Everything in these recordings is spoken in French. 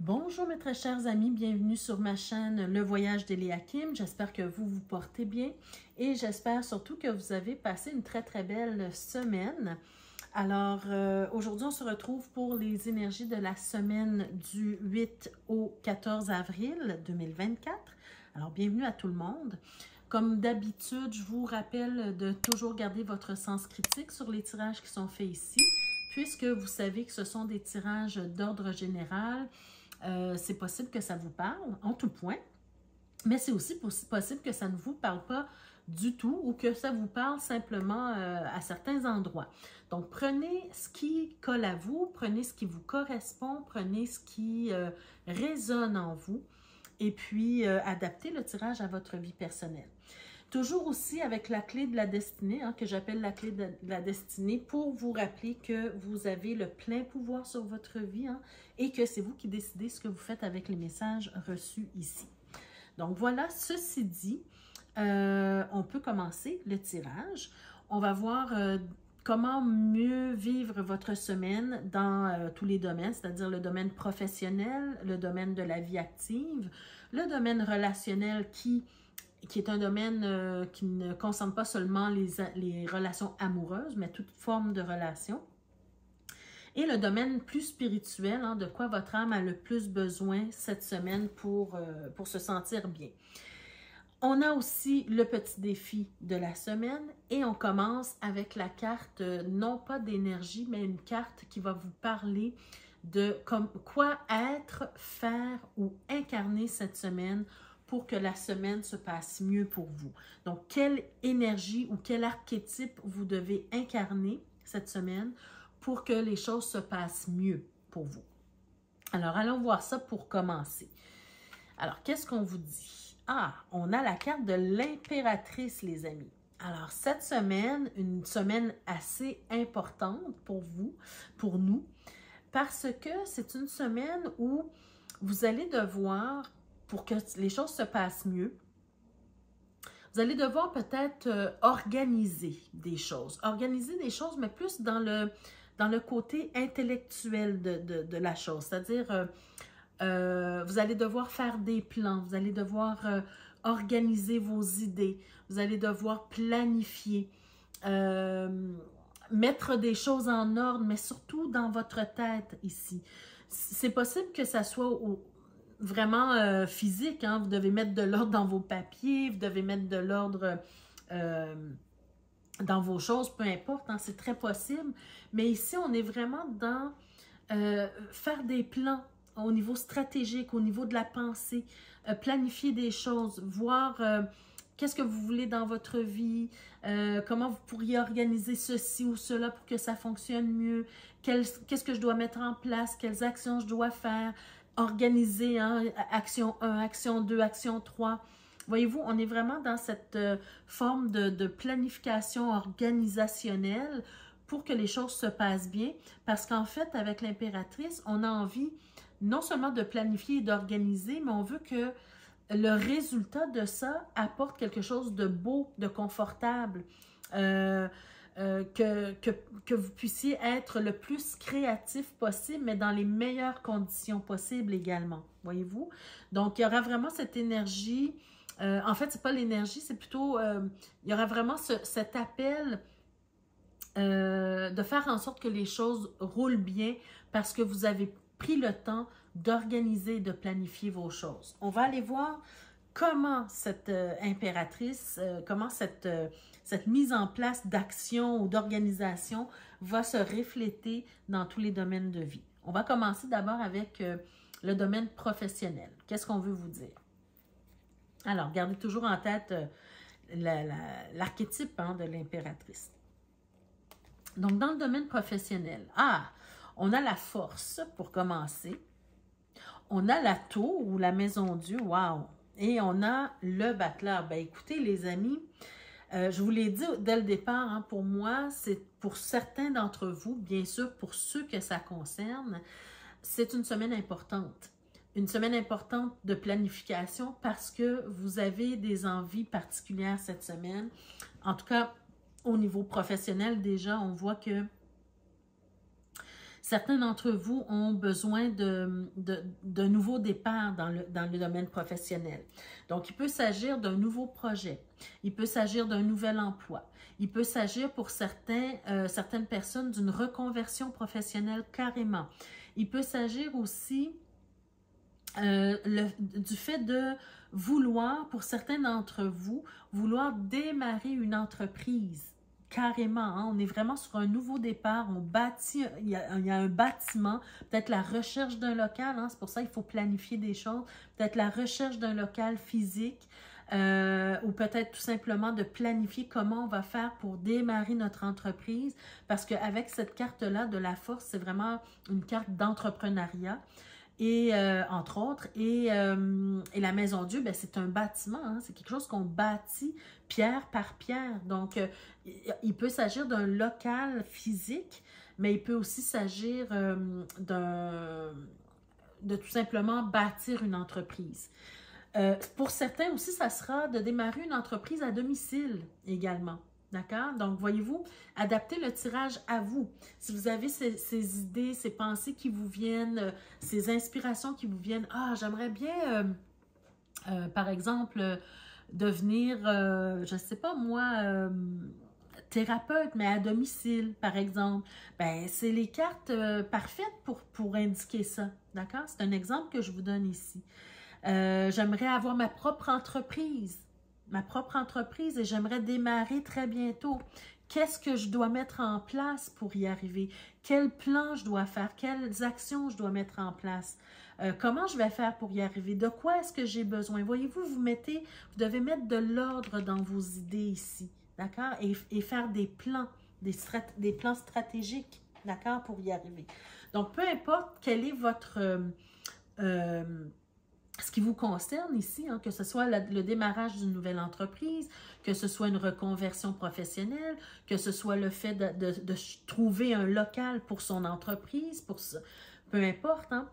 Bonjour mes très chers amis, bienvenue sur ma chaîne Le Voyage d'Eliakim. J'espère que vous vous portez bien et j'espère surtout que vous avez passé une très belle semaine. Alors aujourd'hui on se retrouve pour les énergies de la semaine du 8 au 14 avril 2024. Alors bienvenue à tout le monde. Comme d'habitude, je vous rappelle de toujours garder votre sens critique sur les tirages qui sont faits ici, puisque vous savez que ce sont des tirages d'ordre général. C'est possible que ça vous parle en tout point, mais c'est aussi possible que ça ne vous parle pas du tout ou que ça vous parle simplement à certains endroits. Donc, prenez ce qui colle à vous, prenez ce qui vous correspond, prenez ce qui résonne en vous et puis adaptez le tirage à votre vie personnelle. Toujours aussi avec la clé de la destinée, que j'appelle la clé de la destinée, pour vous rappeler que vous avez le plein pouvoir sur votre vie et que c'est vous qui décidez ce que vous faites avec les messages reçus ici. Donc voilà, ceci dit, on peut commencer le tirage. On va voir comment mieux vivre votre semaine dans tous les domaines, c'est-à-dire le domaine professionnel, le domaine de la vie active, le domaine relationnel qui est un domaine qui ne concerne pas seulement les relations amoureuses, mais toute forme de relation. Et le domaine plus spirituel, de quoi votre âme a le plus besoin cette semaine pour se sentir bien. On a aussi le petit défi de la semaine et on commence avec la carte, non pas d'énergie, mais une carte qui va vous parler de quoi être, faire ou incarner cette semaine pour que la semaine se passe mieux pour vous. Donc, quelle énergie ou quel archétype vous devez incarner cette semaine pour que les choses se passent mieux pour vous. Alors, allons voir ça pour commencer. Alors, qu'est-ce qu'on vous dit? On a la carte de l'impératrice, les amis. Alors, cette semaine, une semaine assez importante pour vous, pour nous, parce que c'est une semaine où vous allez devoir, pour que les choses se passent mieux, vous allez devoir peut-être organiser des choses. Organiser des choses, mais plus dans le côté intellectuel de la chose. C'est-à-dire, vous allez devoir faire des plans, vous allez devoir organiser vos idées, vous allez devoir planifier, mettre des choses en ordre, mais surtout dans votre tête ici. C'est possible que ça soit vraiment physique, vous devez mettre de l'ordre dans vos papiers, vous devez mettre de l'ordre dans vos choses, peu importe, c'est très possible. Mais ici, on est vraiment dans faire des plans au niveau stratégique, au niveau de la pensée, planifier des choses, voir qu'est-ce que vous voulez dans votre vie, comment vous pourriez organiser ceci ou cela pour que ça fonctionne mieux, qu'est-ce que je dois mettre en place, quelles actions je dois faire, organiser, action 1, action 2, action 3. Voyez-vous, on est vraiment dans cette forme de planification organisationnelle pour que les choses se passent bien. Parce qu'en fait, avec l'impératrice, on a envie non seulement de planifier et d'organiser, mais on veut que le résultat de ça apporte quelque chose de beau, de confortable, que vous puissiez être le plus créatif possible, mais dans les meilleures conditions possibles également, voyez-vous? Donc, il y aura vraiment cette énergie, en fait, c'est pas l'énergie, c'est plutôt, il y aura vraiment cet appel de faire en sorte que les choses roulent bien parce que vous avez pris le temps d'organiser et de planifier vos choses. On va aller voir comment cette impératrice, comment cette mise en place d'action ou d'organisation va se refléter dans tous les domaines de vie. On va commencer d'abord avec le domaine professionnel. Qu'est-ce qu'on veut vous dire? Alors, gardez toujours en tête l'archétype de l'impératrice. Donc, dans le domaine professionnel, on a la force pour commencer. On a la tour ou la maison Dieu, wow! Et on a le battleur. Ben écoutez les amis, je vous l'ai dit dès le départ, pour moi, c'est pour certains d'entre vous, bien sûr pour ceux que ça concerne, c'est une semaine importante. Une semaine importante de planification parce que vous avez des envies particulières cette semaine. En tout cas, au niveau professionnel déjà, on voit que Certains d'entre vous ont besoin d'un nouveau départ dans le domaine professionnel. Donc, il peut s'agir d'un nouveau projet. Il peut s'agir d'un nouvel emploi. Il peut s'agir pour certaines personnes d'une reconversion professionnelle carrément. Il peut s'agir aussi du fait de vouloir, pour certains d'entre vous, vouloir démarrer une entreprise. Carrément, hein? On est vraiment sur un nouveau départ, on bâtit, il y a un bâtiment, peut-être la recherche d'un local, hein? C'est pour ça qu'il faut planifier des choses, peut-être la recherche d'un local physique, ou peut-être tout simplement de planifier comment on va faire pour démarrer notre entreprise, parce qu'avec cette carte-là de la force, c'est vraiment une carte d'entrepreneuriat. Et entre autres, et la Maison Dieu, ben, c'est un bâtiment, hein? C'est quelque chose qu'on bâtit pierre par pierre. Donc, il peut s'agir d'un local physique, mais il peut aussi s'agir de tout simplement bâtir une entreprise. Pour certains aussi, ça sera de démarrer une entreprise à domicile également. D'accord? Donc, voyez-vous, adaptez le tirage à vous. Si vous avez ces idées, ces pensées qui vous viennent, ces inspirations qui vous viennent, « Ah, j'aimerais bien, par exemple, devenir, je ne sais pas moi, thérapeute, mais à domicile, par exemple. » Ben, c'est les cartes parfaites pour indiquer ça. D'accord? C'est un exemple que je vous donne ici. J'aimerais avoir ma propre entreprise. Et j'aimerais démarrer très bientôt. Qu'est-ce que je dois mettre en place pour y arriver? Quel plan je dois faire? Quelles actions je dois mettre en place? Comment je vais faire pour y arriver? De quoi est-ce que j'ai besoin? Voyez-vous, vous devez mettre de l'ordre dans vos idées ici, d'accord? Et faire des plans, des plans stratégiques, d'accord, pour y arriver. Donc, peu importe quel est votre... ce qui vous concerne ici, hein, que ce soit le démarrage d'une nouvelle entreprise, que ce soit une reconversion professionnelle, que ce soit le fait de trouver un local pour son entreprise, peu importe, hein,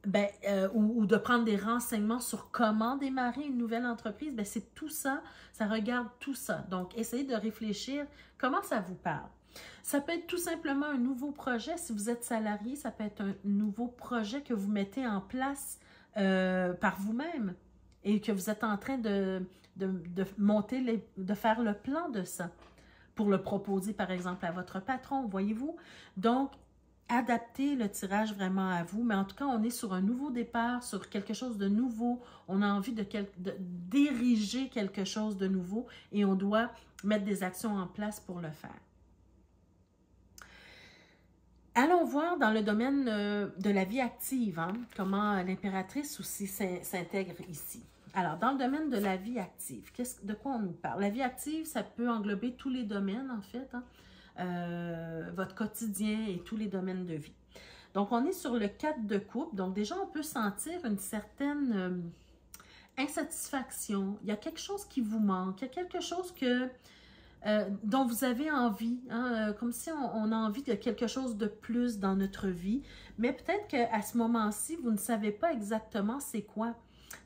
ben, ou de prendre des renseignements sur comment démarrer une nouvelle entreprise, ben, c'est tout ça, ça regarde tout ça. Donc, essayez de réfléchir comment ça vous parle. Ça peut être tout simplement un nouveau projet. Si vous êtes salarié, ça peut être un nouveau projet que vous mettez en place par vous-même et que vous êtes en train de monter, de faire le plan de ça pour le proposer, par exemple, à votre patron, voyez-vous? Donc, adaptez le tirage vraiment à vous, mais en tout cas, on est sur un nouveau départ, sur quelque chose de nouveau. On a envie d'ériger quelque chose de nouveau et on doit mettre des actions en place pour le faire. Allons voir dans le domaine de la vie active, hein, comment l'impératrice aussi s'intègre ici. Alors, dans le domaine de la vie active, de quoi on nous parle? La vie active, ça peut englober tous les domaines, en fait, hein, votre quotidien et tous les domaines de vie. Donc, on est sur le 4 de coupe. Donc, déjà, on peut sentir une certaine insatisfaction. Il y a quelque chose qui vous manque. Il y a quelque chose dont vous avez envie, hein, comme si on a envie de quelque chose de plus dans notre vie, mais peut-être qu'à ce moment-ci, vous ne savez pas exactement c'est quoi.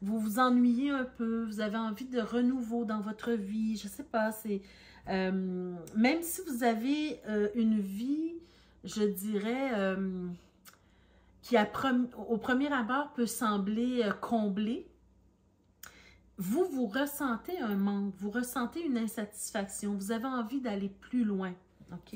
Vous vous ennuyez un peu, vous avez envie de renouveau dans votre vie, je ne sais pas, c'est... même si vous avez une vie, je dirais, qui au premier abord peut sembler comblée, vous ressentez un manque, vous ressentez une insatisfaction, vous avez envie d'aller plus loin, OK?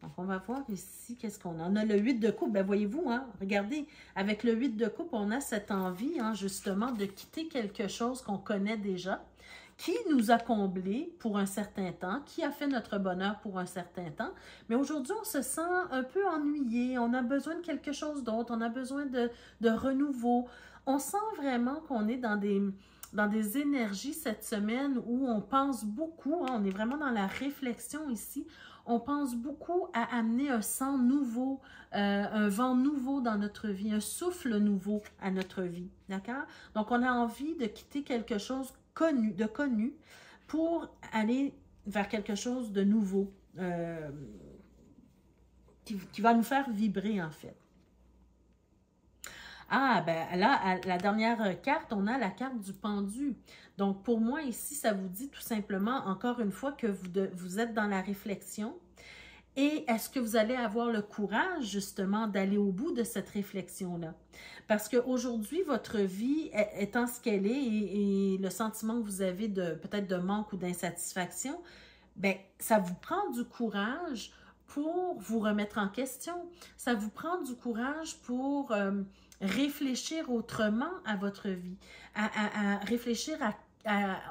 Donc, on va voir ici, qu'est-ce qu'on a? On a le 8 de coupe, ben voyez-vous, hein, regardez, avec le 8 de coupe, on a cette envie, hein, justement, de quitter quelque chose qu'on connaît déjà, qui nous a comblés pour un certain temps, qui a fait notre bonheur pour un certain temps, mais aujourd'hui, on se sent un peu ennuyé, on a besoin de quelque chose d'autre, on a besoin de renouveau, on sent vraiment qu'on est dans des énergies cette semaine où on pense beaucoup, hein, on est vraiment dans la réflexion ici, on pense beaucoup à amener un sang nouveau, un vent nouveau dans notre vie, un souffle nouveau à notre vie, d'accord? Donc, on a envie de quitter quelque chose de connu pour aller vers quelque chose de nouveau qui va nous faire vibrer, en fait. Ah, ben là, à la dernière carte, on a la carte du pendu. Donc, pour moi, ici, ça vous dit tout simplement, encore une fois, que vous êtes dans la réflexion Et est-ce que vous allez avoir le courage, justement, d'aller au bout de cette réflexion-là? Parce qu'aujourd'hui, votre vie étant ce qu'elle est et le sentiment que vous avez de peut-être de manque ou d'insatisfaction, bien, ça vous prend du courage pour vous remettre en question. Ça vous prend du courage pour réfléchir autrement à votre vie, à réfléchir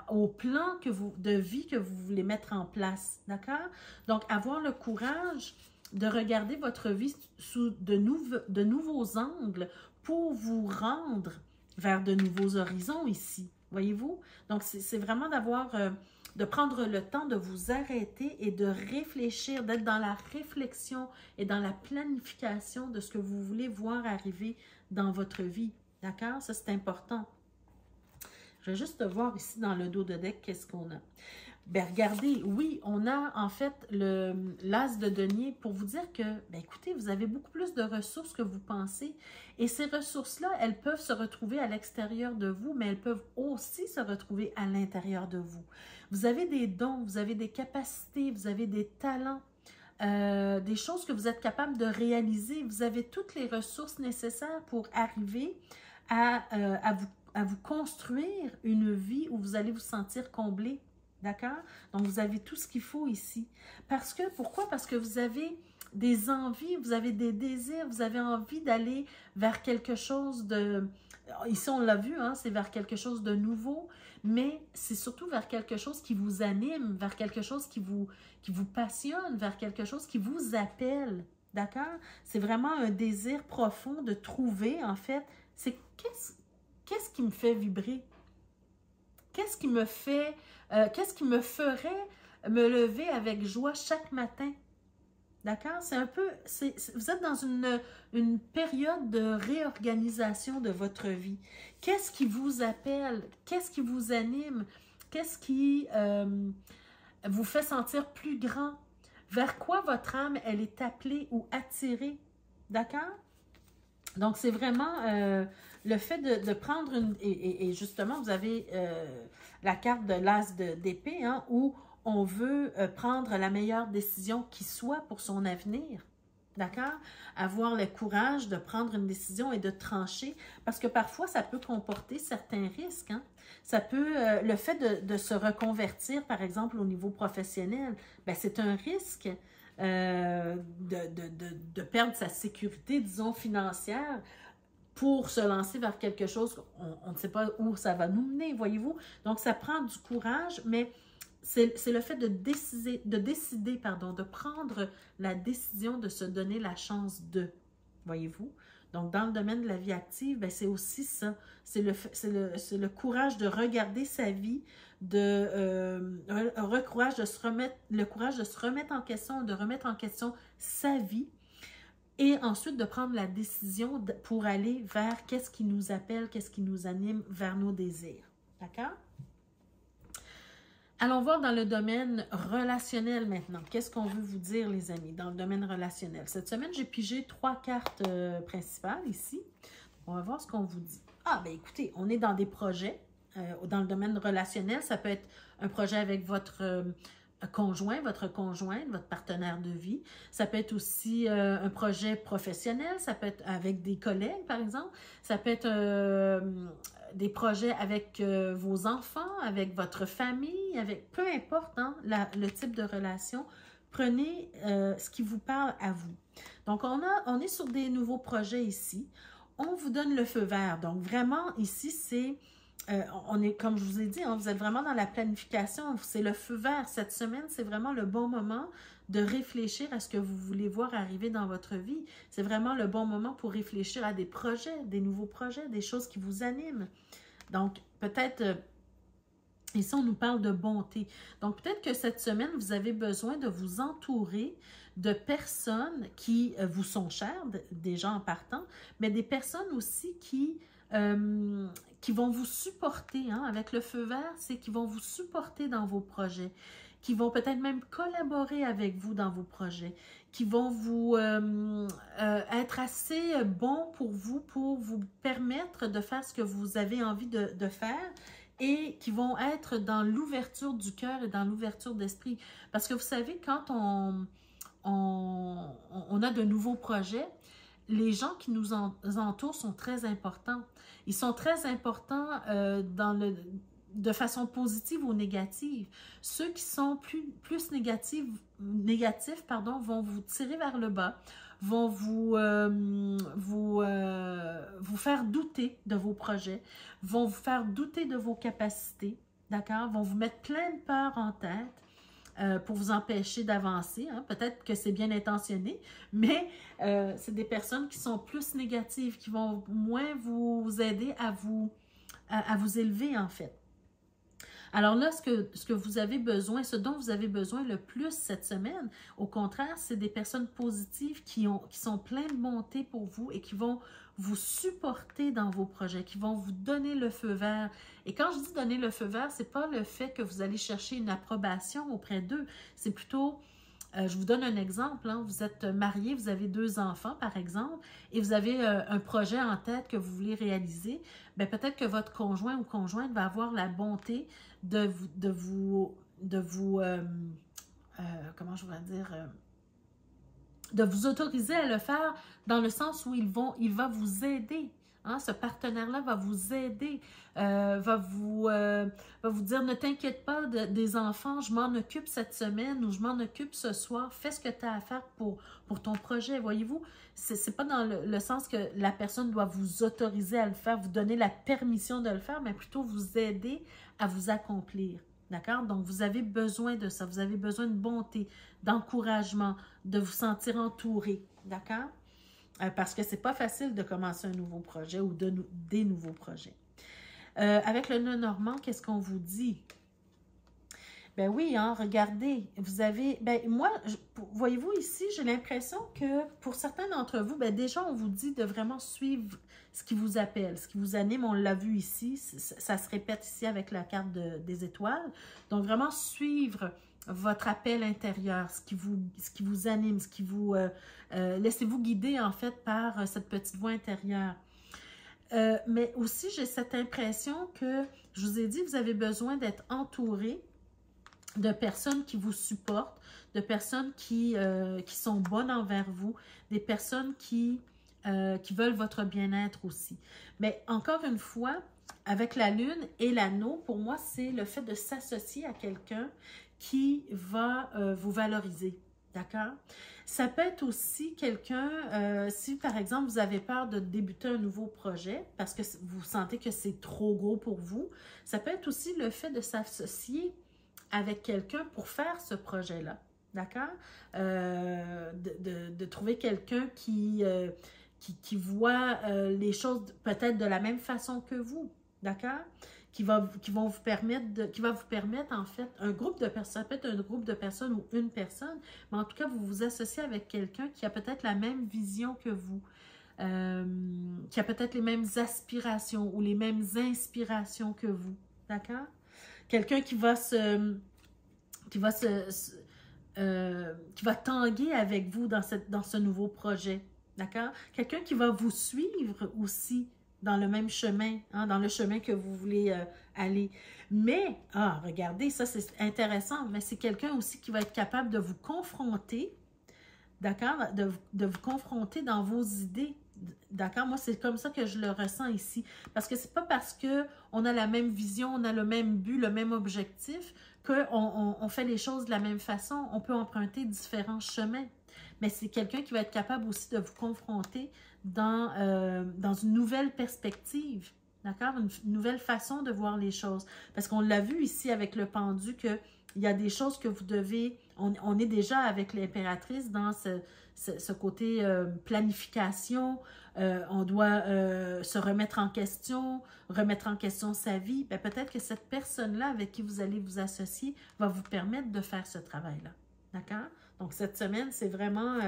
au plan de vie que vous voulez mettre en place, d'accord? Donc, avoir le courage de regarder votre vie sous de nouveaux angles pour vous rendre vers de nouveaux horizons ici, voyez-vous? Donc, c'est vraiment de prendre le temps de vous arrêter et de réfléchir, d'être dans la réflexion et dans la planification de ce que vous voulez voir arriver dans votre vie, d'accord? Ça, c'est important. Je vais juste voir ici dans le dos de deck, qu'est-ce qu'on a. Bien, regardez, oui, on a en fait l'as de denier pour vous dire que, bien, écoutez, vous avez beaucoup plus de ressources que vous pensez. Et ces ressources-là, elles peuvent se retrouver à l'extérieur de vous, mais elles peuvent aussi se retrouver à l'intérieur de vous. Vous avez des dons, vous avez des capacités, vous avez des talents, des choses que vous êtes capable de réaliser. Vous avez toutes les ressources nécessaires pour arriver à vous construire une vie où vous allez vous sentir comblé. D'accord? Donc, vous avez tout ce qu'il faut ici. Pourquoi? Parce que vous avez des envies, vous avez des désirs, vous avez envie d'aller vers quelque chose de... Ici, on l'a vu, hein, c'est vers quelque chose de nouveau, mais c'est surtout vers quelque chose qui vous anime, vers quelque chose qui vous passionne, vers quelque chose qui vous appelle. D'accord? C'est vraiment un désir profond de trouver, en fait, c'est qu'est-ce qui me fait vibrer? Qu'est-ce qui me ferait me lever avec joie chaque matin? D'accord? C'est un peu, vous êtes dans une période de réorganisation de votre vie. Qu'est-ce qui vous appelle? Qu'est-ce qui vous anime? Qu'est-ce qui vous fait sentir plus grand? Vers quoi votre âme, elle est appelée ou attirée? D'accord? Donc, c'est vraiment le fait de prendre une... Et justement, vous avez la carte de l'as d'épée, hein, où on veut prendre la meilleure décision qui soit pour son avenir. D'accord? Avoir le courage de prendre une décision et de trancher, parce que parfois, ça peut comporter certains risques. Hein? Ça peut... le fait de se reconvertir, par exemple, au niveau professionnel, ben, c'est un risque. De perdre sa sécurité, disons, financière pour se lancer vers quelque chose, on ne sait pas où ça va nous mener, voyez-vous. Donc, ça prend du courage, mais c'est le fait de décider, pardon, de prendre la décision de se donner la chance de, voyez-vous. Donc, dans le domaine de la vie active, ben, c'est aussi ça. C'est le courage de regarder sa vie, le courage de se remettre en question, de remettre en question sa vie et ensuite de prendre la décision pour aller vers qu'est-ce qui nous appelle, qu'est-ce qui nous anime vers nos désirs. D'accord? Allons voir dans le domaine relationnel maintenant. Qu'est-ce qu'on veut vous dire, les amis, dans le domaine relationnel? Cette semaine, j'ai pigé 3 cartes principales ici. On va voir ce qu'on vous dit. Ah, bien écoutez, on est dans des projets. Dans le domaine relationnel, ça peut être un projet avec votre conjoint, votre conjointe, votre partenaire de vie. Ça peut être aussi un projet professionnel, ça peut être avec des collègues, par exemple. Ça peut être des projets avec vos enfants, avec votre famille, avec peu importe hein, le type de relation. Prenez ce qui vous parle à vous. Donc, on est sur des nouveaux projets ici. On vous donne le feu vert. Donc, vraiment, ici, c'est... on est, comme je vous ai dit, hein, vous êtes vraiment dans la planification, c'est le feu vert. Cette semaine, c'est vraiment le bon moment de réfléchir à ce que vous voulez voir arriver dans votre vie. C'est vraiment le bon moment pour réfléchir à des projets, des nouveaux projets, des choses qui vous animent. Donc, peut-être, ici, on nous parle de bonté. Donc, peut-être que cette semaine, vous avez besoin de vous entourer de personnes qui vous sont chères, déjà en partant, mais des personnes aussi qui vont vous supporter, hein, avec le feu vert, c'est qu'ils vont vous supporter dans vos projets, qui vont peut-être même collaborer avec vous dans vos projets, qui vont vous être assez bons pour vous permettre de faire ce que vous avez envie de faire et qui vont être dans l'ouverture du cœur et dans l'ouverture d'esprit. Parce que vous savez, quand on a de nouveaux projets, les gens qui nous entourent sont très importants. Ils sont très importants de façon positive ou négative. Ceux qui sont plus négatifs, vont vous tirer vers le bas, vont vous faire douter de vos projets, vont vous faire douter de vos capacités, d'accord? Vont vous mettre plein de peurs en tête pour vous empêcher d'avancer. Hein? Peut-être que c'est bien intentionné, mais c'est des personnes qui sont plus négatives, qui vont moins vous aider à vous élever, en fait. Alors là, ce que vous avez besoin, ce dont vous avez besoin le plus cette semaine, au contraire, c'est des personnes positives qui sont pleines de bonté pour vous et qui vont vous supporter dans vos projets, qui vont vous donner le feu vert. Et quand je dis donner le feu vert, c'est pas le fait que vous allez chercher une approbation auprès d'eux, c'est plutôt... je vous donne un exemple, hein. Vous êtes marié, vous avez 2 enfants par exemple, et vous avez un projet en tête que vous voulez réaliser, bien peut-être que votre conjoint ou conjointe va avoir la bonté comment je pourrais dire, de vous autoriser à le faire dans le sens où il va vous aider. Hein, ce partenaire-là va vous aider, va vous dire, ne t'inquiète pas des enfants, je m'en occupe cette semaine ou je m'en occupe ce soir, fais ce que tu as à faire pour ton projet. Voyez-vous, c'est pas dans le sens que la personne doit vous autoriser à le faire, vous donner la permission de le faire, mais plutôt vous aider à vous accomplir. D'accord? Donc, vous avez besoin de ça, vous avez besoin de bonté, d'encouragement, de vous sentir entouré. D'accord? Parce que c'est pas facile de commencer un nouveau projet ou des nouveaux projets. Avec le nœud normand, qu'est-ce qu'on vous dit? Ben oui, hein, regardez, vous avez... Ben moi, voyez-vous ici, j'ai l'impression que pour certains d'entre vous, ben déjà, on vous dit de vraiment suivre ce qui vous appelle, ce qui vous anime. On l'a vu ici, ça se répète ici avec la carte des étoiles. Donc, vraiment suivre votre appel intérieur, ce qui vous anime, ce qui vous... laissez-vous guider, en fait, par cette petite voix intérieure. Mais aussi, j'ai cette impression que, je vous ai dit, vous avez besoin d'être entouré de personnes qui vous supportent, de personnes qui sont bonnes envers vous, des personnes qui veulent votre bien-être aussi. Mais encore une fois, avec la lune et l'anneau, pour moi, c'est le fait de s'associer à quelqu'un qui va vous valoriser. D'accord? Ça peut être aussi quelqu'un, si par exemple vous avez peur de débuter un nouveau projet parce que vous sentez que c'est trop gros pour vous, ça peut être aussi le fait de s'associer avec quelqu'un pour faire ce projet-là. D'accord? De trouver quelqu'un qui voit les choses peut-être de la même façon que vous. D'accord? Qui va vous permettre, en fait, un groupe de personnes, peut-être un groupe de personnes ou une personne, mais en tout cas, vous vous associez avec quelqu'un qui a peut-être la même vision que vous, qui a peut-être les mêmes aspirations ou les mêmes inspirations que vous. D'accord? Quelqu'un qui va tanguer avec vous dans ce nouveau projet. D'accord? Quelqu'un qui va vous suivre aussi dans le même chemin, hein, dans le chemin que vous voulez aller. Mais, regardez, ça c'est intéressant, mais c'est quelqu'un aussi qui va être capable de vous confronter, d'accord? De vous confronter dans vos idées, d'accord? Moi, c'est comme ça que je le ressens ici. Parce que c'est pas parce qu'on a la même vision, on a le même but, le même objectif, qu'on fait les choses de la même façon. On peut emprunter différents chemins. Mais c'est quelqu'un qui va être capable aussi de vous confronter dans une nouvelle perspective, d'accord? Une nouvelle façon de voir les choses. Parce qu'on l'a vu ici avec le pendu qu'il y a des choses que vous devez... On est déjà avec l'impératrice dans ce côté planification. On doit se remettre en question sa vie. Peut-être que cette personne-là avec qui vous allez vous associer va vous permettre de faire ce travail-là. D'accord? Donc, cette semaine, c'est vraiment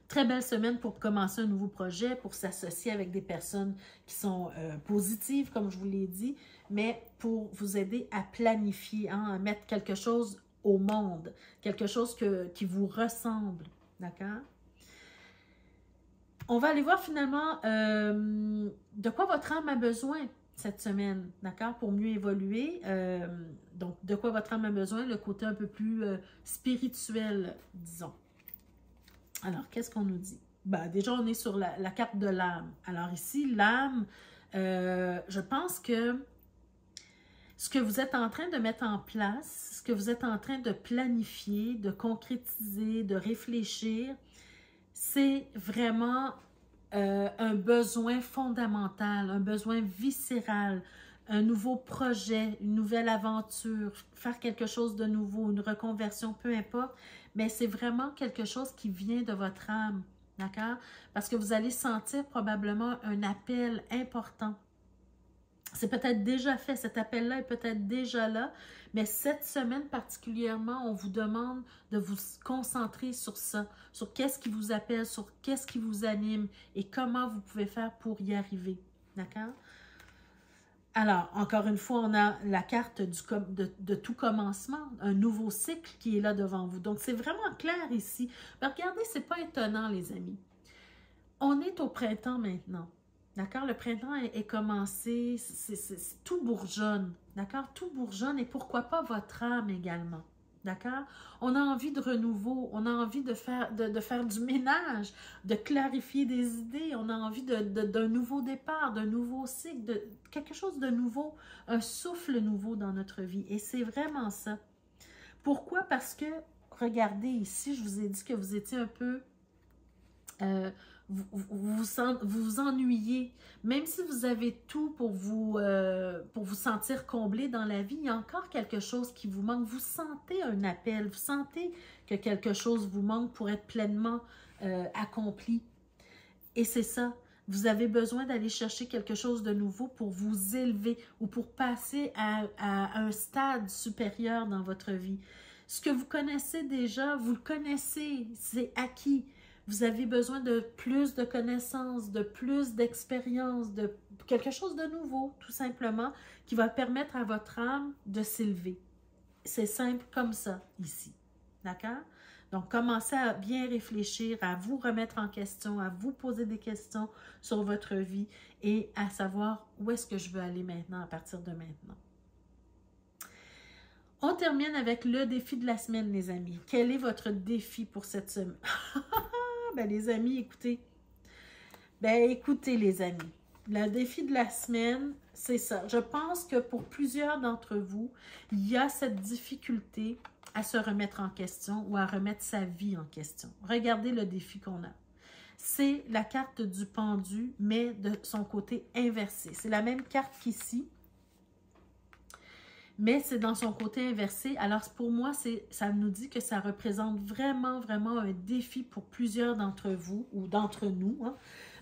très belle semaine pour commencer un nouveau projet, pour s'associer avec des personnes qui sont positives, comme je vous l'ai dit, mais pour vous aider à planifier, hein, à mettre quelque chose au monde, quelque chose qui vous ressemble. D'accord? On va aller voir finalement de quoi votre âme a besoin cette semaine, d'accord? Pour mieux évoluer. Donc, de quoi votre âme a besoin? Le côté un peu plus spirituel, disons. Alors, qu'est-ce qu'on nous dit? Ben, déjà, on est sur la carte de l'âme. Alors ici, l'âme, je pense que ce que vous êtes en train de mettre en place, ce que vous êtes en train de planifier, de concrétiser, de réfléchir, c'est vraiment un besoin fondamental, un besoin viscéral, un nouveau projet, une nouvelle aventure, faire quelque chose de nouveau, une reconversion, peu importe, mais c'est vraiment quelque chose qui vient de votre âme, d'accord? Parce que vous allez sentir probablement un appel important. C'est peut-être déjà fait, cet appel-là est peut-être déjà là, mais cette semaine particulièrement, on vous demande de vous concentrer sur ça, sur qu'est-ce qui vous appelle, sur qu'est-ce qui vous anime et comment vous pouvez faire pour y arriver, d'accord? Alors, encore une fois, on a la carte de tout commencement, un nouveau cycle qui est là devant vous. Donc, c'est vraiment clair ici. Mais regardez, c'est pas étonnant, les amis. On est au printemps maintenant. D'accord? Le printemps est commencé, tout bourgeonne. D'accord? Tout bourgeonne et pourquoi pas votre âme également. D'accord? On a envie de renouveau, on a envie de faire du ménage, de clarifier des idées, on a envie d'un nouveau départ, d'un nouveau cycle, de quelque chose de nouveau, un souffle nouveau dans notre vie. Et c'est vraiment ça. Pourquoi? Parce que, regardez ici, je vous ai dit que vous étiez un peu... vous ennuyez. Même si vous avez tout pour vous sentir comblé dans la vie, il y a encore quelque chose qui vous manque. Vous sentez un appel, vous sentez que quelque chose vous manque pour être pleinement accompli. Et c'est ça. Vous avez besoin d'aller chercher quelque chose de nouveau pour vous élever ou pour passer à un stade supérieur dans votre vie. Ce que vous connaissez déjà, vous le connaissez, c'est acquis. Vous avez besoin de plus de connaissances, de plus d'expérience, de quelque chose de nouveau, tout simplement, qui va permettre à votre âme de s'élever. C'est simple comme ça, ici. D'accord? Donc, commencez à bien réfléchir, à vous remettre en question, à vous poser des questions sur votre vie et à savoir où est-ce que je veux aller maintenant, à partir de maintenant. On termine avec le défi de la semaine, les amis. Quel est votre défi pour cette semaine? Ben, les amis, écoutez. Ben, écoutez, les amis. Le défi de la semaine, c'est ça. Je pense que pour plusieurs d'entre vous, il y a cette difficulté à se remettre en question ou à remettre sa vie en question. Regardez le défi qu'on a. C'est la carte du pendu, mais de son côté inversé. C'est la même carte qu'ici, mais c'est dans son côté inversé. Alors, pour moi, ça nous dit que ça représente vraiment, vraiment un défi pour plusieurs d'entre vous ou d'entre nous, hein,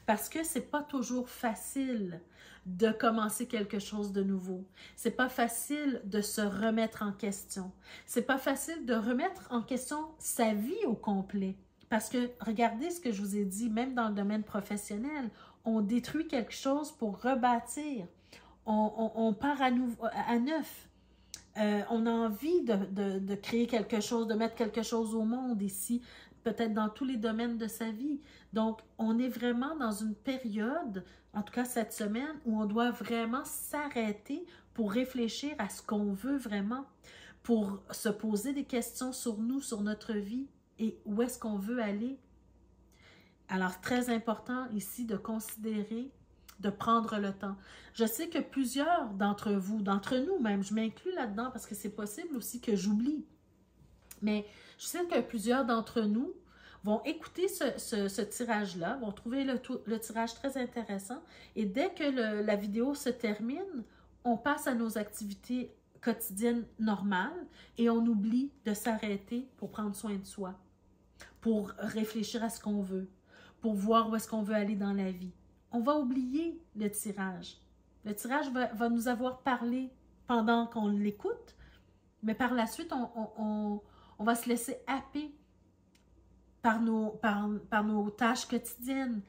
parce que c'est pas toujours facile de commencer quelque chose de nouveau. C'est pas facile de se remettre en question. C'est pas facile de remettre en question sa vie au complet. Parce que, regardez ce que je vous ai dit, même dans le domaine professionnel, on détruit quelque chose pour rebâtir. On part à neuf. On a envie de créer quelque chose, de mettre quelque chose au monde ici, peut-être dans tous les domaines de sa vie. Donc, on est vraiment dans une période, en tout cas cette semaine, où on doit vraiment s'arrêter pour réfléchir à ce qu'on veut vraiment, pour se poser des questions sur nous, sur notre vie et où est-ce qu'on veut aller. Alors, très important ici de considérer, de prendre le temps. Je sais que plusieurs d'entre vous, d'entre nous même, je m'inclus là-dedans parce que c'est possible aussi que j'oublie. Mais je sais que plusieurs d'entre nous vont écouter ce tirage-là, vont trouver le tirage très intéressant et dès que la vidéo se termine, on passe à nos activités quotidiennes normales et on oublie de s'arrêter pour prendre soin de soi, pour réfléchir à ce qu'on veut, pour voir où est-ce qu'on veut aller dans la vie. On va oublier le tirage. Le tirage va nous avoir parlé pendant qu'on l'écoute, mais par la suite, on va se laisser happer par nos tâches quotidiennes,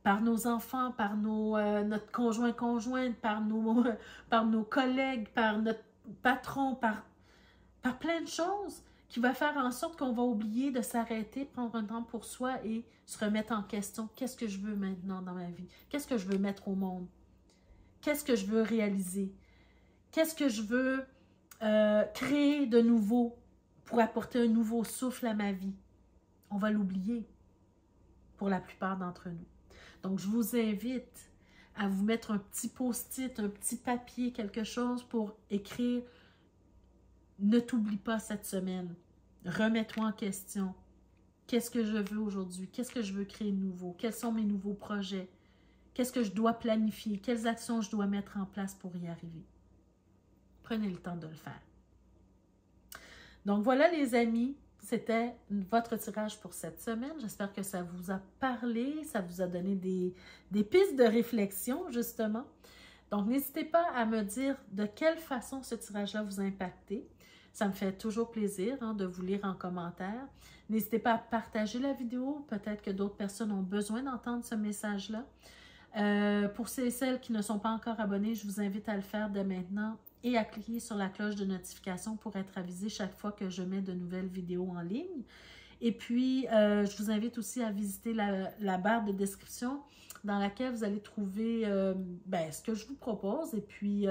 par nos enfants, par notre conjointe, par nos collègues, par notre patron, par plein de choses qui va faire en sorte qu'on va oublier de s'arrêter, prendre un temps pour soi et se remettre en question. Qu'est-ce que je veux maintenant dans ma vie? Qu'est-ce que je veux mettre au monde? qu'est-ce que je veux réaliser? Qu'est-ce que je veux créer de nouveau pour apporter un nouveau souffle à ma vie? On va l'oublier pour la plupart d'entre nous. Donc, je vous invite à vous mettre un petit post-it, un petit papier, quelque chose pour écrire « Ne t'oublie pas cette semaine. Remets-toi en question. Qu'est-ce que je veux aujourd'hui? Qu'est-ce que je veux créer de nouveau? Quels sont mes nouveaux projets? Qu'est-ce que je dois planifier? Quelles actions je dois mettre en place pour y arriver? » Prenez le temps de le faire. Donc voilà les amis, c'était votre tirage pour cette semaine. J'espère que ça vous a parlé, ça vous a donné des pistes de réflexion justement. Donc n'hésitez pas à me dire de quelle façon ce tirage-là vous a impacté. Ça me fait toujours plaisir de vous lire en commentaire. N'hésitez pas à partager la vidéo. Peut-être que d'autres personnes ont besoin d'entendre ce message-là. Pour ceux et celles qui ne sont pas encore abonnés, je vous invite à le faire dès maintenant et à cliquer sur la cloche de notification pour être avisé chaque fois que je mets de nouvelles vidéos en ligne. Et puis, je vous invite aussi à visiter la barre de description dans laquelle vous allez trouver ce que je vous propose et puis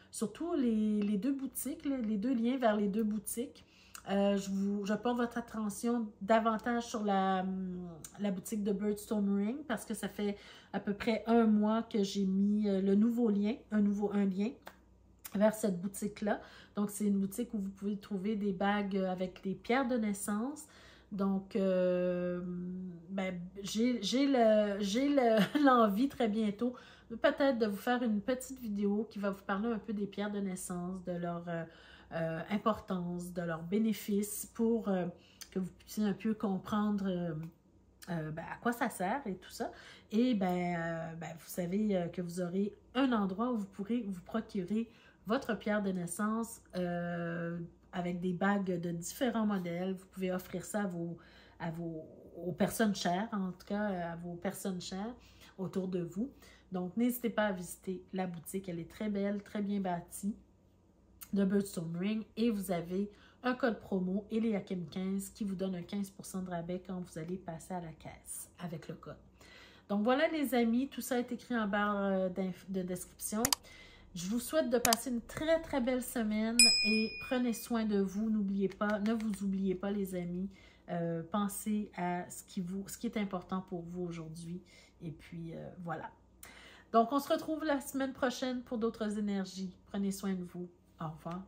surtout les deux boutiques, les deux liens vers les deux boutiques. Je porte votre attention davantage sur la boutique de Birdstone Ring parce que ça fait à peu près 1 mois que j'ai mis le nouveau lien, un lien vers cette boutique-là. Donc, c'est une boutique où vous pouvez trouver des bagues avec des pierres de naissance. Donc, j'ai l'envie très bientôt peut-être de vous faire une petite vidéo qui va vous parler un peu des pierres de naissance, de leur importance, de leurs bénéfices pour que vous puissiez un peu comprendre à quoi ça sert et tout ça. Et vous savez que vous aurez un endroit où vous pourrez vous procurer votre pierre de naissance avec des bagues de différents modèles. Vous pouvez offrir ça aux personnes chères, en tout cas à vos personnes chères autour de vous. Donc, n'hésitez pas à visiter la boutique. Elle est très belle, très bien bâtie de Birdstone Ring. Et vous avez un code promo, Eliakim15, qui vous donne un 15% de rabais quand vous allez passer à la caisse avec le code. Donc, voilà les amis, tout ça est écrit en barre de description. Je vous souhaite de passer une très, très belle semaine et prenez soin de vous. N'oubliez pas, ne vous oubliez pas les amis. Pensez à ce qui est important pour vous aujourd'hui. Et puis, voilà. Donc, on se retrouve la semaine prochaine pour d'autres énergies. Prenez soin de vous. Au revoir.